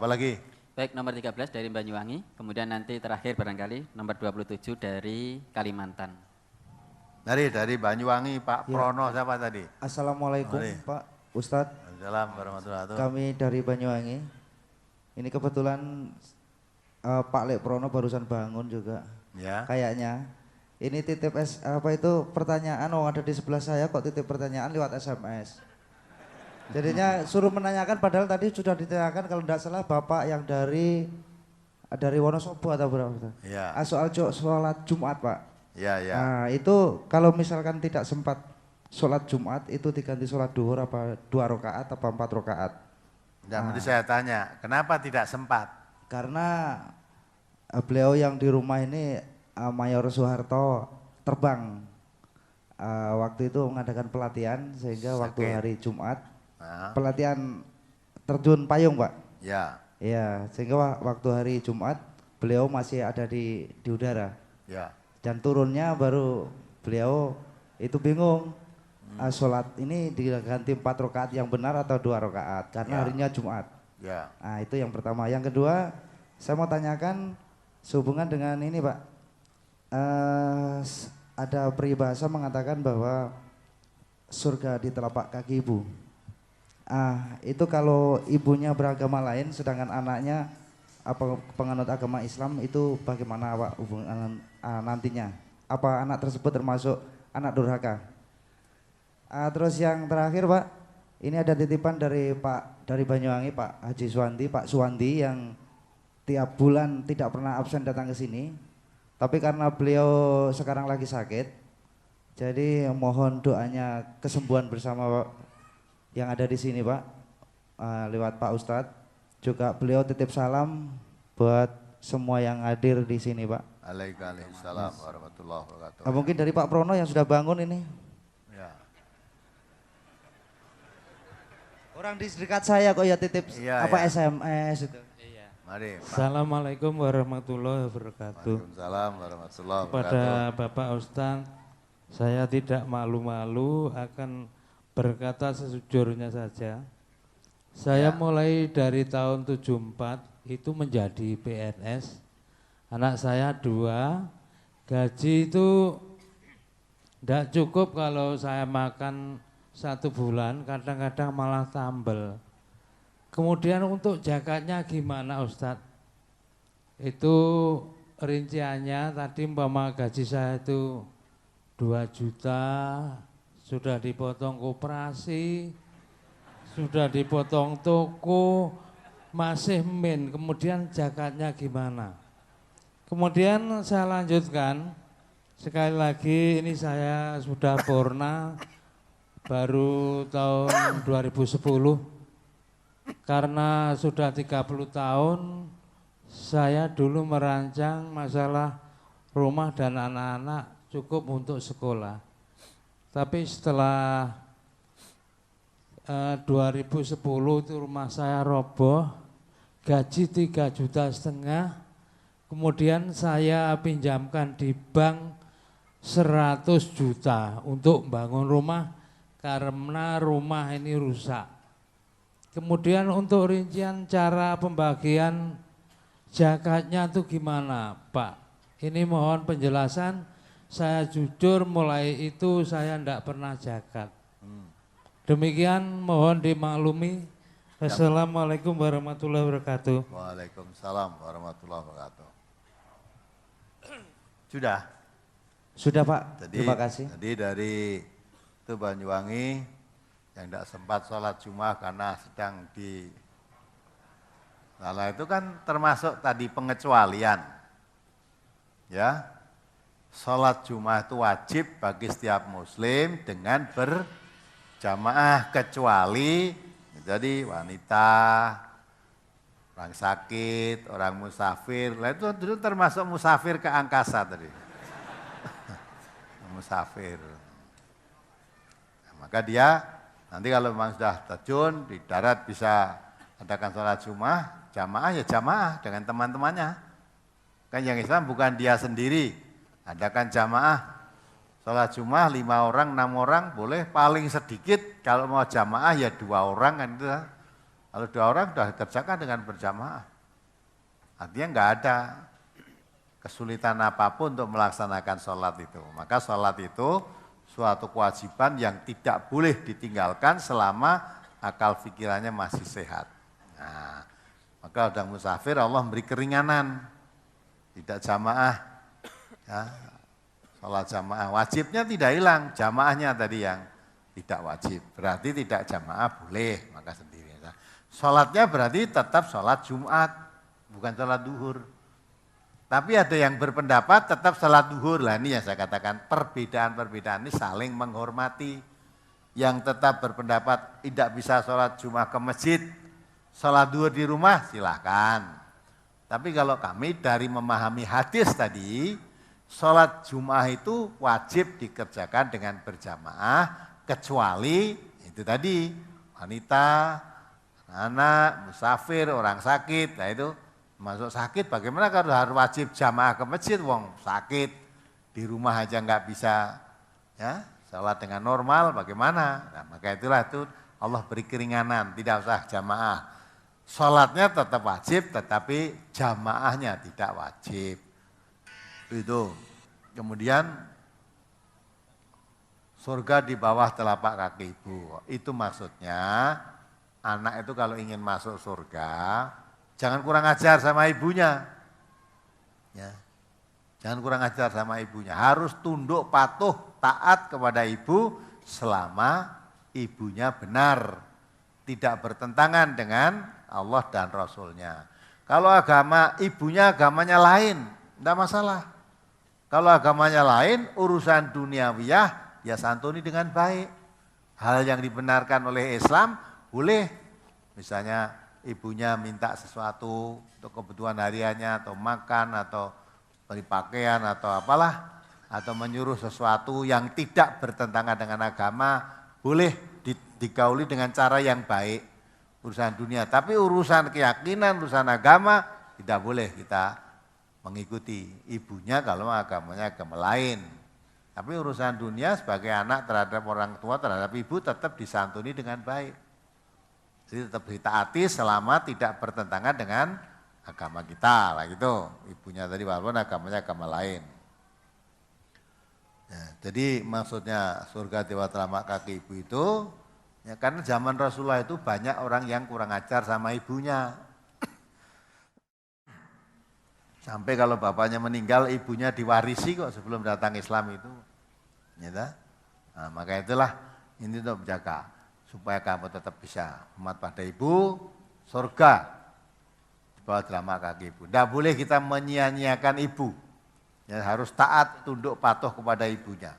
apalagi? Baik, nomor 13 dari Banyuwangi, kemudian nanti terakhir barangkali nomor 27 dari Kalimantan. Dari Banyuwangi, Pak Ya. Prono siapa tadi? Assalamualaikum Mari. Pak Ustadz. Assalamualaikum warahmatullahi wabarakatuh. Kami dari Banyuwangi. Ini kebetulan Pak Lek Prono barusan bangun juga. Ya. Kayaknya. Ini titip pertanyaan ada di sebelah saya kok titip pertanyaan lewat SMS. Jadinya suruh menanyakan padahal tadi sudah ditanyakan kalau tidak salah Bapak yang dari Wonosobo atau berapa? Ya. Soal sholat Jumat Pak. Ya. Nah itu kalau misalkan tidak sempat sholat Jumat itu diganti sholat duhur apa 2 rakaat apa 4 rakaat? Nanti saya tanya, kenapa tidak sempat? Karena beliau yang di rumah ini Mayor Soeharto terbang waktu itu mengadakan pelatihan sehingga waktu hari Jumat pelatihan terjun payung Pak. Ya. Iya sehingga waktu hari Jumat beliau masih ada di udara. Ya. Dan turunnya baru beliau itu bingung sholat ini diganti 4 rakaat yang benar atau 2 rakaat karena harinya Jumat. Ya. Nah itu yang pertama. Yang kedua saya mau tanyakan sehubungan dengan ini Pak. Ada peribahasa mengatakan bahwa surga di telapak kaki ibu. Itu kalau ibunya beragama lain sedangkan anaknya penganut agama Islam itu bagaimana Pak hubungan nantinya? Apa anak tersebut termasuk anak durhaka? Terus yang terakhir Pak, ini ada titipan dari Banyuwangi Pak Haji Suwandi, Pak Suwandi yang tiap bulan tidak pernah absen datang ke sini. Tapi karena beliau sekarang lagi sakit, jadi mohon doanya kesembuhan bersama Pak yang ada di sini Pak, lewat Pak Ustadz. Juga beliau titip salam buat semua yang hadir di sini Pak. Waalaikumsalam warahmatullahi wabarakatuh. Mungkin dari Pak Prono yang sudah bangun ini. Ya. Orang di dekat saya kok ya titip SMS itu. Mari, Pak. Assalamualaikum warahmatullahi wabarakatuh. Waalaikumsalam warahmatullahi Kepada wabarakatuh. Bapak Ustadz, saya tidak malu-malu akan berkata sejujurnya saja. Saya mulai dari tahun 74 itu menjadi PNS. Anak saya 2, gaji itu tidak cukup kalau saya makan 1 bulan, kadang-kadang malah tambel. Kemudian untuk zakatnya gimana Ustadz? Itu rinciannya tadi umpama gaji saya itu 2 juta, sudah dipotong koperasi, sudah dipotong toko, masih min, kemudian zakatnya gimana? Kemudian saya lanjutkan, sekali lagi ini saya sudah purna baru tahun 2010. Karena sudah 30 tahun saya dulu merancang masalah rumah dan anak-anak cukup untuk sekolah. Tapi setelah 2010 itu rumah saya roboh, gaji 3,5 juta, kemudian saya pinjamkan di bank 100 juta untuk bangun rumah karena rumah ini rusak. Kemudian untuk rincian cara pembagian zakatnya itu gimana Pak? Ini mohon penjelasan, saya jujur mulai itu saya tidak pernah zakat. Demikian mohon dimaklumi. Assalamualaikum warahmatullahi wabarakatuh. Waalaikumsalam warahmatullahi wabarakatuh. Sudah? Sudah Pak, terima kasih. Tadi dari itu Banyuwangi yang tidak sempat sholat Jumat karena sedang di salah itu kan termasuk tadi pengecualian. Ya, sholat Jumat itu wajib bagi setiap muslim dengan berjamaah kecuali jadi wanita, orang sakit, orang musafir. Lah itu termasuk musafir ke angkasa tadi. Musafir. Nah, maka dia nanti kalau memang sudah terjun di darat bisa adakan sholat Jumat, jamaah ya jamaah dengan teman-temannya. Kan yang Islam bukan dia sendiri, adakan jamaah sholat Jumat 5 orang, 6 orang boleh, paling sedikit kalau mau jamaah ya 2 orang kan itu. Kalau 2 orang sudah kerjakan dengan berjamaah. Artinya nggak ada kesulitan apapun untuk melaksanakan sholat itu. Maka sholat itu suatu kewajiban yang tidak boleh ditinggalkan selama akal pikirannya masih sehat. Nah, maka udah musafir Allah memberi keringanan, tidak jamaah. Ya, sholat jamaah wajibnya tidak hilang, jamaahnya tadi yang tidak wajib. Berarti tidak jamaah boleh, maka sendiri. Nah, sholatnya berarti tetap sholat Jumat, bukan sholat duhur. Tapi ada yang berpendapat tetap salat duhur. Lah ini yang saya katakan perbedaan-perbedaan ini saling menghormati. Yang tetap berpendapat tidak bisa sholat Jumat ke masjid, sholat duhur di rumah silahkan. Tapi kalau kami dari memahami hadis tadi, sholat Jumat itu wajib dikerjakan dengan berjamaah, kecuali itu tadi wanita, anak, musafir, orang sakit, nah itu masuk sakit, bagaimana kalau harus wajib jamaah ke masjid, wong sakit, di rumah aja nggak bisa ya sholat dengan normal, bagaimana? Nah, maka itulah itu Allah beri keringanan, tidak usah jamaah. Sholatnya tetap wajib, tetapi jamaahnya tidak wajib. Itu. Kemudian surga di bawah telapak kaki ibu. Itu maksudnya anak itu kalau ingin masuk surga, jangan kurang ajar sama ibunya. Ya. Jangan kurang ajar sama ibunya. Harus tunduk, patuh, taat kepada ibu selama ibunya benar. Tidak bertentangan dengan Allah dan Rasulnya. Kalau agama ibunya agamanya lain, tidak masalah. Kalau agamanya lain, urusan duniawiyah, ya santuni dengan baik. Hal yang dibenarkan oleh Islam, boleh. Misalnya ibunya minta sesuatu untuk kebutuhan hariannya atau makan atau beli pakaian atau apalah, atau menyuruh sesuatu yang tidak bertentangan dengan agama, boleh digauli dengan cara yang baik, urusan dunia. Tapi urusan keyakinan, urusan agama tidak boleh kita mengikuti ibunya kalau agamanya agama lain. Tapi urusan dunia sebagai anak terhadap orang tua, terhadap ibu tetap disantuni dengan baik. Jadi tetap ditaati selama tidak bertentangan dengan agama kita, lah gitu. Ibunya tadi walaupun agamanya agama lain. Ya, jadi maksudnya surga di bawah telapak kaki ibu itu, ya karena zaman Rasulullah itu banyak orang yang kurang ajar sama ibunya. Sampai kalau bapaknya meninggal, ibunya diwarisi kok sebelum datang Islam itu. Ya, nah, maka itulah ini untuk menjaga supaya kamu tetap bisa hormat pada ibu, surga di bawah telapak kaki ibu. Tidak boleh kita menyia-nyiakan ibu. Ya, harus taat, tunduk, patuh kepada ibunya.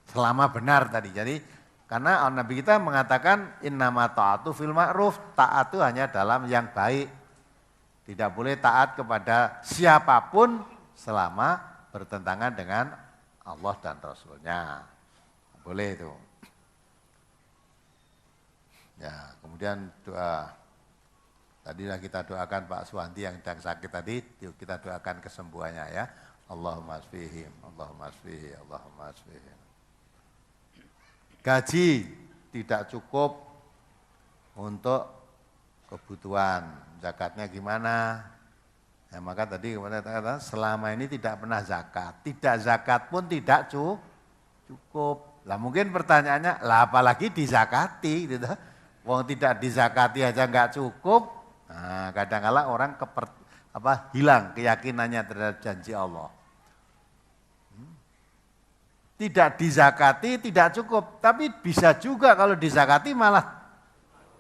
Selama benar tadi. Jadi karena Nabi kita mengatakan innama ta'atu fil ma'ruf, taat itu hanya dalam yang baik. Tidak boleh taat kepada siapapun selama bertentangan dengan Allah dan Rasulnya. Boleh itu. Ya, kemudian doa. Tadilah kita doakan Pak Suwanti yang sedang sakit tadi, kita doakan kesembuhannya ya. Allahumma asfihim, Allahumma asfihi, Allahumma asfihim. Gaji tidak cukup untuk kebutuhan. Zakatnya gimana? Ya, maka tadi selama ini tidak pernah zakat. Tidak zakat pun tidak cukup. Lah mungkin pertanyaannya, lah apalagi dizakati gitu. Wong tidak dizakati aja nggak cukup. Nah, kadang-kala orang hilang keyakinannya terhadap janji Allah. Tidak dizakati tidak cukup, tapi bisa juga kalau dizakati malah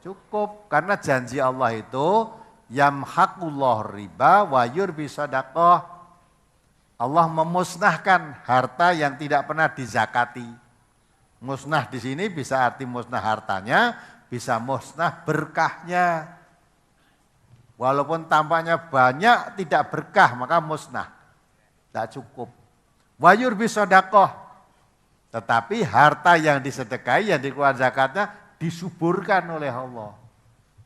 cukup. Karena janji Allah itu yamhaqullah riba wa yurbi sadaqah. Allah memusnahkan harta yang tidak pernah dizakati. Musnah di sini bisa arti musnah hartanya, bisa musnah berkahnya. Walaupun tampaknya banyak tidak berkah, maka musnah. Tidak cukup. Wa yurbi sadaqah. Tetapi harta yang disedekahi, yang dikeluarkan zakatnya disuburkan oleh Allah.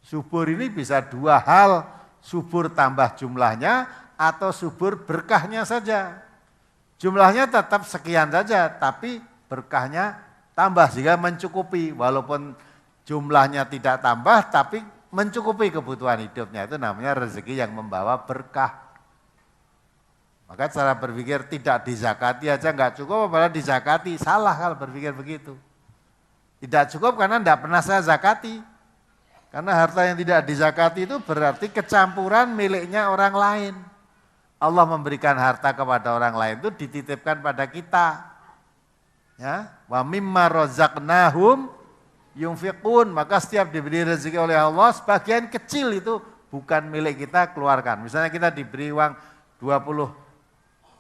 Subur ini bisa dua hal, subur tambah jumlahnya atau subur berkahnya saja. Jumlahnya tetap sekian saja, tapi berkahnya tambah sehingga mencukupi. Walaupun jumlahnya tidak tambah, tapi mencukupi kebutuhan hidupnya, itu namanya rezeki yang membawa berkah. Maka cara berpikir tidak dizakati aja nggak cukup, apalagi dizakati, salah kalau berpikir begitu. Tidak cukup karena tidak pernah saya zakati. Karena harta yang tidak dizakati itu berarti kecampuran miliknya orang lain. Allah memberikan harta kepada orang lain itu dititipkan pada kita. Ya, wa mimma razaqnahum yunfiqun, maka setiap diberi rezeki oleh Allah, sebagian kecil itu bukan milik kita, keluarkan. Misalnya kita diberi uang 20,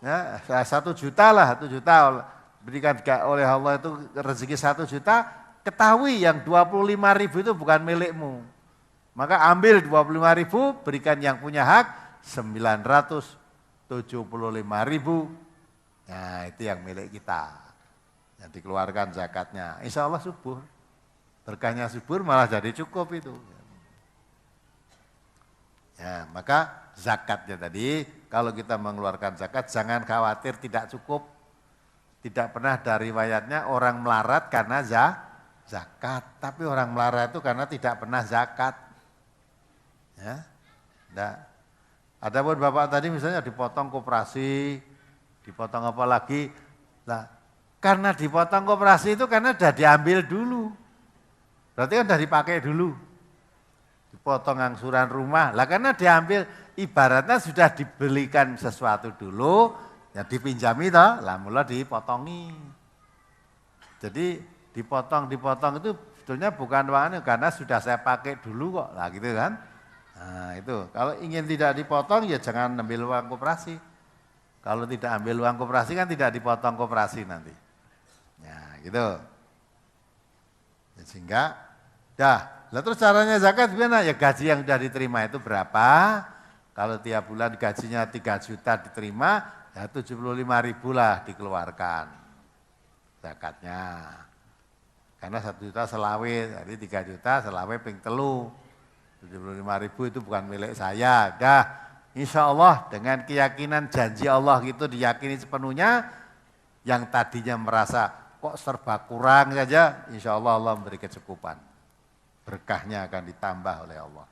ya, 1 juta lah, 1 juta berikan oleh Allah itu rezeki 1 juta, ketahui yang 25.000 itu bukan milikmu. Maka ambil 25.000, berikan yang punya hak 975.000. Nah, itu yang milik kita. Yang dikeluarkan zakatnya. Insya Allah subur. Berkahnya subur malah jadi cukup itu. Ya, maka zakatnya tadi, kalau kita mengeluarkan zakat jangan khawatir tidak cukup. Tidak pernah dari riwayatnya orang melarat karena zakat, tapi orang melarat itu karena tidak pernah zakat. Ya. Nah, ada pun Bapak tadi misalnya dipotong koperasi, dipotong apa lagi? Nah, karena dipotong koperasi itu karena sudah diambil dulu. Berarti kan sudah dipakai dulu. Dipotong angsuran rumah. Lah karena diambil, ibaratnya sudah dibelikan sesuatu dulu, ya dipinjami toh, lah mula dipotongi. Jadi dipotong itu sebetulnya bukan uangnya karena sudah saya pakai dulu kok. Lah gitu kan. Nah, itu. Kalau ingin tidak dipotong ya jangan ambil uang koperasi. Kalau tidak ambil uang koperasi kan tidak dipotong koperasi nanti. Ya, gitu. Ya, sehingga lah terus caranya zakat gimana? Ya gaji yang sudah diterima itu berapa? Kalau tiap bulan gajinya 3 juta diterima, ya 75.000 lah dikeluarkan zakatnya. Karena 1 juta selawe, jadi 3 juta selawe ping telu. 75.000 itu bukan milik saya. Dah, insya Allah dengan keyakinan janji Allah itu diyakini sepenuhnya, yang tadinya merasa kok serba kurang saja, insya Allah Allah memberi kecukupan. Berkahnya akan ditambah oleh Allah.